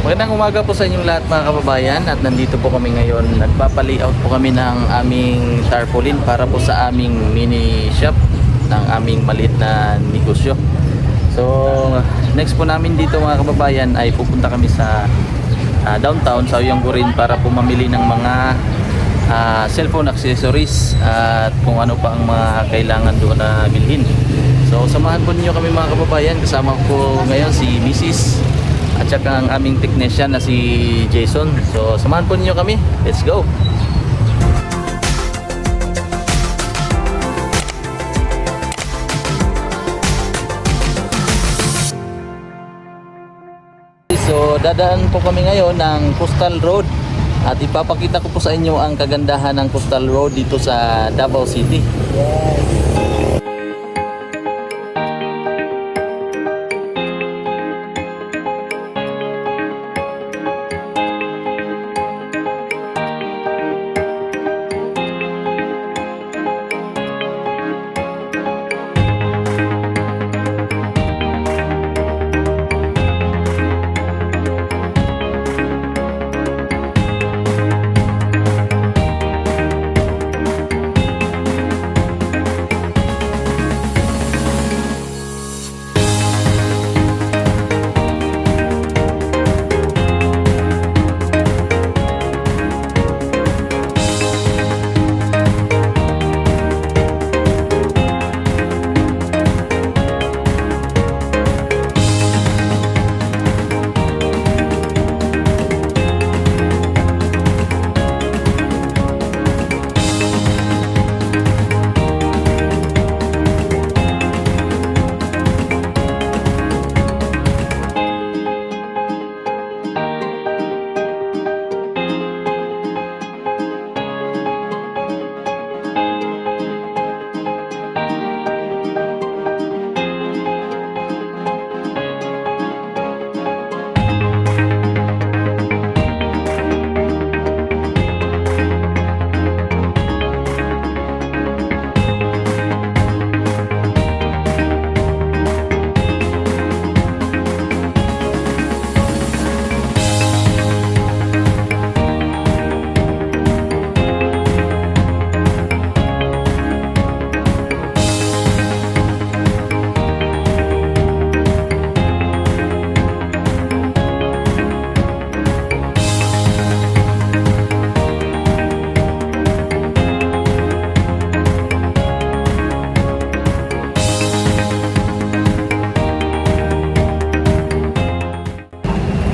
Magandang umaga po sa inyong lahat mga kababayan, at nandito po kami ngayon. Nagpapa-layout po kami ng aming tarpaulin para po sa aming mini shop ng aming maliit na negosyo. So next po namin dito mga kababayan ay pupunta kami sa downtown sa Oyanggurin para po mamili ng mga cellphone accessories at kung ano pa ang mga kailangan doon na bilhin. So samahan po ninyo kami mga kababayan. Kasama ko ngayon si Mrs. at saka ang aming technician na si Jason. So samahan po ninyo kami. Let's go! So dadaan po kami ngayon ng Coastal Road at ipapakita ko po sa inyo ang kagandahan ng Coastal Road dito sa Davao City.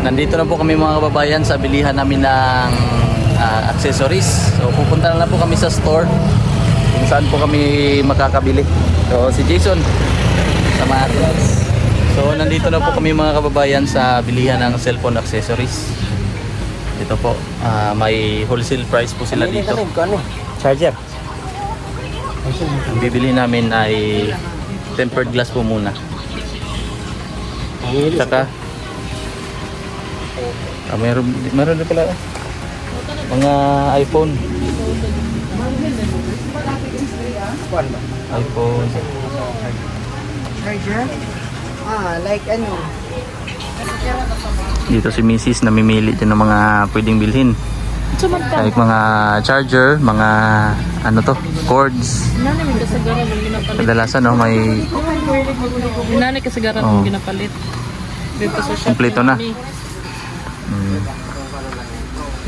Nandito na po kami mga kababayan sa bilihan namin ng accessories. So pupunta na lang po kami sa store kung saan po kami makakabili. So si Jason sama natin. So nandito na po kami mga kababayan sa bilihan ng cellphone accessories. Dito po may wholesale price po sila dito. Charger. Ang bibili namin ay tempered glass po muna. Saka meron din pala mga iPhone. Charger? Like ano? Dito si Mrs. namimili din ng mga pwedeng bilhin. Like mga charger, mga ano to, cords. Kadalasan no, may Nanay kasagaran Oh. mong ginapalit. Dito sa shop. Kompleto na.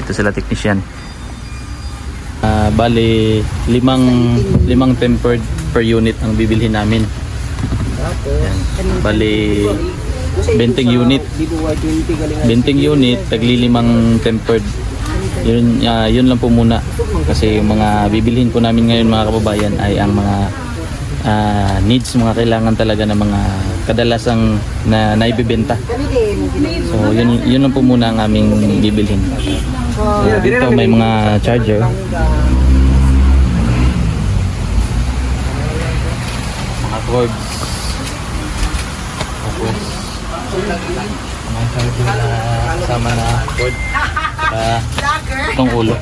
Ito sila technician. Bali limang tempered per unit ang bibilhin namin. Yan. Bali 20 unit. 20 unit tagli 5 tempered. Yun lang po muna kasi yung mga bibilhin po namin ngayon mga kababayan ay ang mga needs, mga kailangan talaga ng mga kadalasang na naibibenta. So yun lang po muna ang aming bibilhin. So, dito may mga charger. Mga cords. Tapos mga charger na kasama na cord. Itong ulo.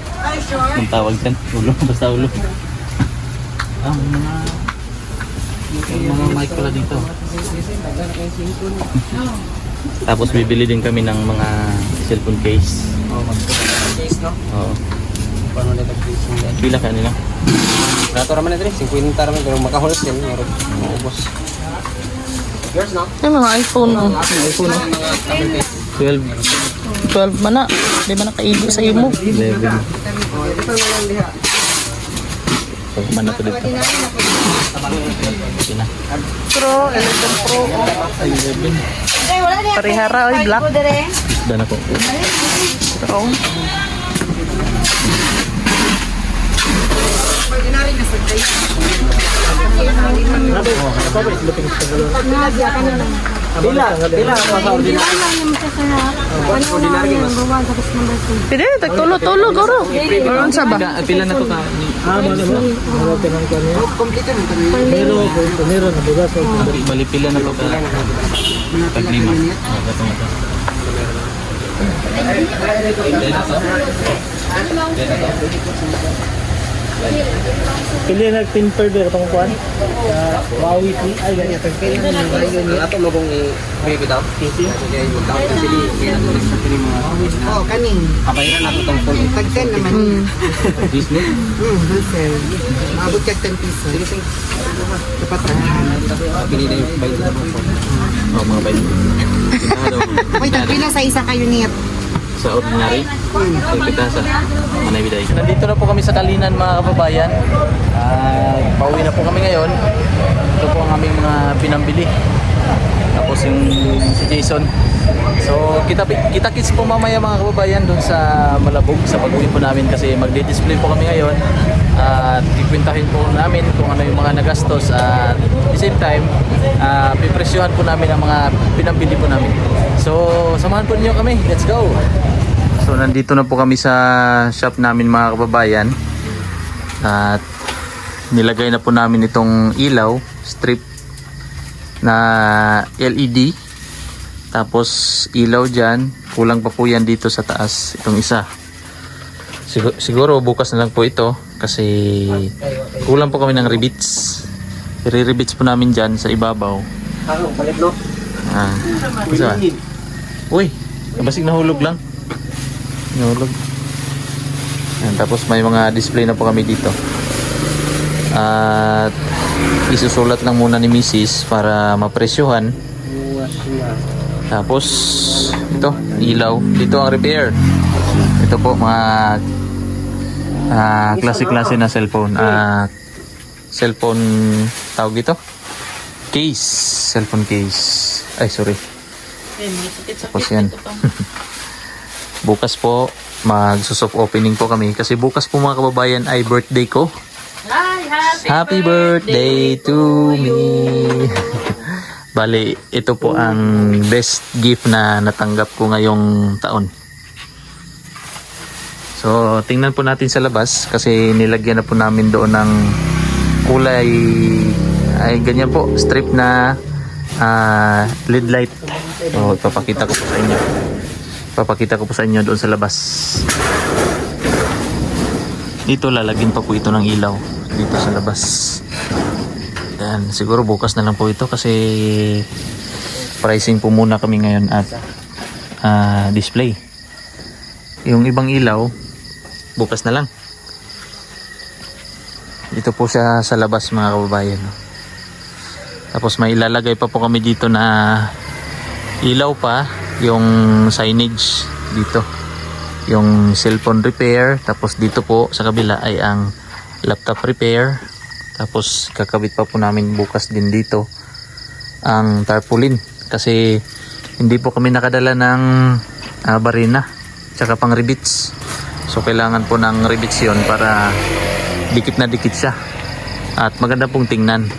Ang tawag dyan. Ulo. Basta ulo. Mga mic pala dito. Tapos bibili din kami ng mga cellphone case. Case, no? Oo. Paano na case yan? Pila ka nila? Rato raman na rin, 50 raman. Pero maka-wholesale, meron. Maubos. Yours, no? Ay, mga iPhone. iPhone. 12. 12 man na. Di ba nakaibo sa iyo mo? 11. Ito na lang diha. Pag man na to dito. Sige na. Pro, 11 Pro. 11. Parihara, oy, black. Isda na ko. Pro. Ordinary na sa tayo. Pila ako sa ordinary. Ordinary mas. Pwede, tagtulo-tulo, garo. Meron sa ba? Pila na to ka? Complete na ito. Bali pila na to ka? Pag-lima. Ito nga to. Pili na timper ba itong kuhan? Huawei P. Ay, ganyan. Ato mo kung i-baby daw. Sige, mag-count ka sila. Kaya nato rin sa mga... Oh, kaning. Kabayaran nato itong full. Tag 10 naman. Disney? Wholesale. Maabot ka 10 piso. Dapat na. Pili na yung bayan sa mga phone. Oo, mga bayan. Wait, pila sa isa kayo niyat. Sa ordinary? Kita sa Manay Biday. Nandito na po kami sa Kalinan mga kababayan. Pauwi na po kami ngayon. Ito po ang aming mga pinambili. Tapos yung si Jason. So kita-kits po mamaya mga kababayan dun sa Malabog sa pag-uwi po namin kasi magdi-display po kami ngayon. At ikwentahin po namin kung ano yung mga nagastos at at the same time pipresyohan po namin ang mga pinambili po namin. So samahan po niyo kami. Let's go! So nandito na po kami sa shop namin mga kababayan. At nilagay na po namin itong ilaw, strip na LED. Tapos ilaw dyan. Kulang pa po yan dito sa taas. Itong isa. Siguro bukas na lang po ito. Kasi kulang po kami ng rivets. I-rivets po namin dyan sa ibabaw. Palit, no? Isa. Uy, basig nahulog lang. Nahulog. Ayan, tapos may mga display na po kami dito. At isusulat lang muna ni Mrs. para mapresyohan. Tapos ito, ilaw. Dito ang repair. Ito po mga klase-klase na cellphone. Cellphone tawag ito? Case. Cellphone case. Ay, sorry. Tapos yan. Bukas po magsusoft opening po kami kasi bukas po mga kababayan ay birthday ko. Happy birthday to me. Bali, ito po ang best gift na natanggap ko ngayong taon. So, tingnan po natin sa labas kasi nilagyan na po namin doon ng kulay ay ganyan po, strip na LED light. So, ipapakita ko po sa inyo. Papakita ko po sa inyo doon sa labas. Dito lalagyan pa po ito ng ilaw dito sa labas. Yan, siguro bukas na lang po ito kasi pricing po muna kami ngayon at display. Yung ibang ilaw bukas na lang. Dito po siya sa labas mga kababayan. Tapos may ilalagay pa po kami dito na ilaw pa, yung signage dito, yung cellphone repair. Tapos dito po sa kabila ay ang laptop repair. Tapos kakabit pa po namin bukas din dito ang tarpaulin kasi hindi po kami nakadala ng barina tsaka pang rivets. So kailangan po ng rivets yun para dikit na dikit siya at maganda pong tingnan.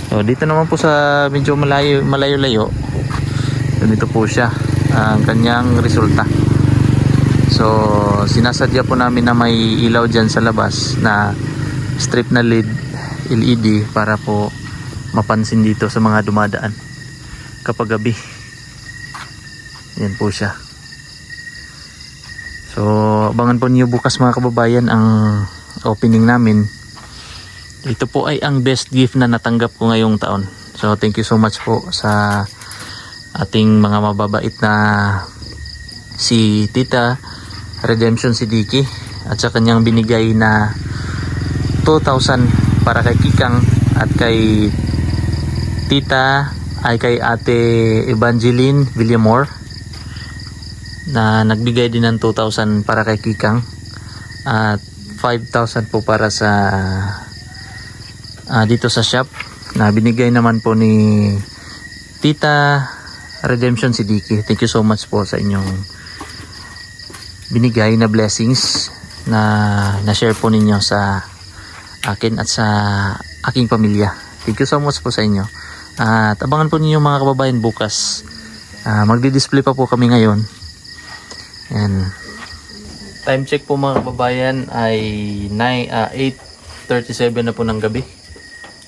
So dito naman po sa medyo malayo-layo, ganito po siya ang kanyang resulta. So sinasadya po namin na may ilaw dyan sa labas na strip na LED para po mapansin dito sa mga dumadaan kapag gabi. Yan po siya. So abangan po niyo bukas mga kababayan ang opening namin. Ito po ay ang best gift na natanggap ko ngayong taon. So thank you so much po sa ating mga mababait na si Tita Redemption Siddiqui at sa kanyang binigay na 2,000 para kay Kikang at kay Tita ay kay Ate Evangeline Villamor na nagbigay din ng 2,000 para kay Kikang at 5,000 po para sa dito sa shop na binigay naman po ni Tita Redemption Siddiqui. Thank you so much po sa inyong binigay na blessings na na-share po ninyo sa akin at sa aking pamilya. Thank you so much po sa inyo. At abangan po ninyo mga kababayan bukas. Magdi-display pa po kami ngayon. And time check po mga kababayan ay 8:37 na po ng gabi.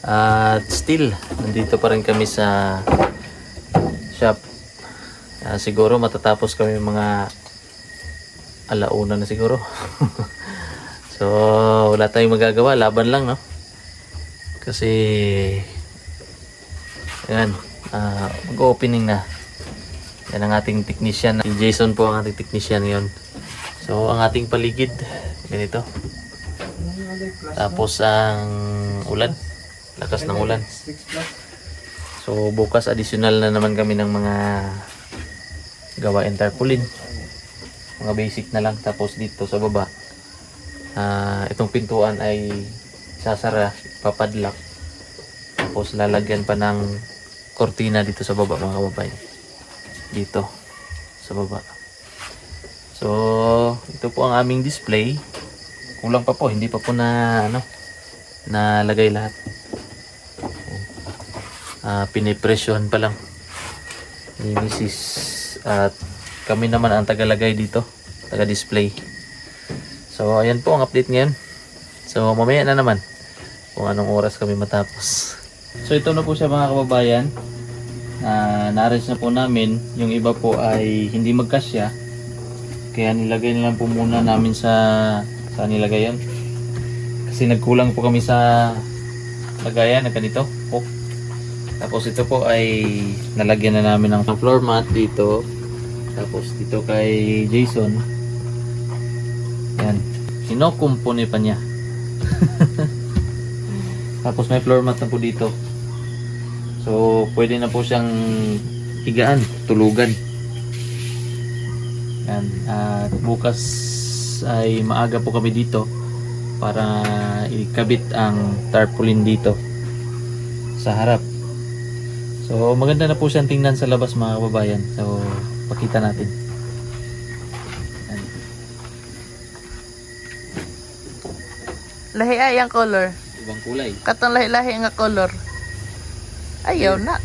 At still nandito pa rin kami sa shop. Siguro matatapos kami mga alauna na siguro. So wala tayong magagawa, laban lang, no? Kasi ayan, mag-opening na. Yan ang ating technician. Si Jason po ang ating technician ngayon. So ang ating paligid ganito. Tapos ang ulan, lakas ng ulan. So bukas additional na naman kami ng mga gawain tarpaulin. Mga basic na lang. Tapos dito sa baba, itong pintuan ay sasara, papadlock. Tapos lalagyan pa ng kortina dito sa baba mga kababayan. Dito sa baba. So ito po ang aming display. Kulang pa po, hindi pa po na nalagay lahat. Pinipresyohan pa lang ni Mrs. At kami naman ang tagalagay dito, taga-display. So ayan po ang update ngayon. So mamaya na naman kung anong oras kami matapos. So ito na po siya mga kababayan. Na-arrange na po namin. Yung iba po ay hindi magkasya, kaya nilagay na lang po muna namin sa nilagayan. Kasi nagkulang po kami sa lagayan na ganito. Tapos ito po ay nalagyan na namin ng floor mat dito. Tapos dito kay Jason, yan, sinukumpone pa niya. Tapos may floor mat na po dito. So pwede na po siyang higaan, tulugan. Yan. At bukas ay maaga po kami dito para ikabit ang tarpaulin dito sa harap. So maganda na po siyang tingnan sa labas mga kababayan. So pakita natin. Yan. Lahi ay ang color. Ibang kulay. Katong lahi-lahi nga color. Ayaw na.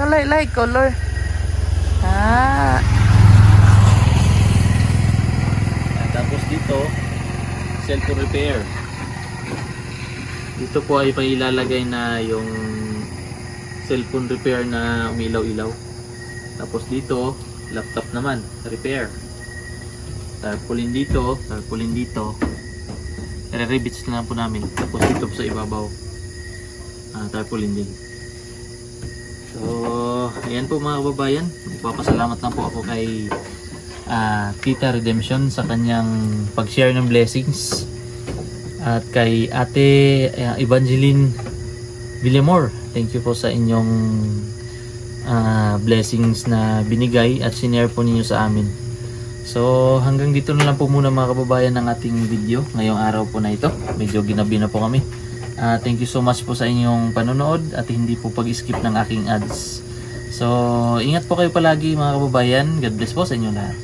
Lahi-lahi color. Tapos dito, cellphone repair. Dito po ay pailalagay na yung cellphone repair na umilaw-ilaw. Tapos dito, laptop naman, repair. Tarpaulin dito, re-rivets na lang po namin. Tapos dito po sa ibabaw, tarpaulin din. So, ayan po mga kababayan. Magpapasalamat lang po ako kay Tita Redemption sa kanyang pag-share ng blessings. At kay Ate Evangeline Villamor, thank you po sa inyong blessings na binigay at sinare po ninyo sa amin. So hanggang dito na lang po muna mga kababayan ng ating video ngayong araw po na ito. Medyo ginabi na po kami. Thank you so much po sa inyong panonood at hindi po pag-skip ng aking ads. So ingat po kayo palagi mga kababayan. God bless po sa inyo lahat.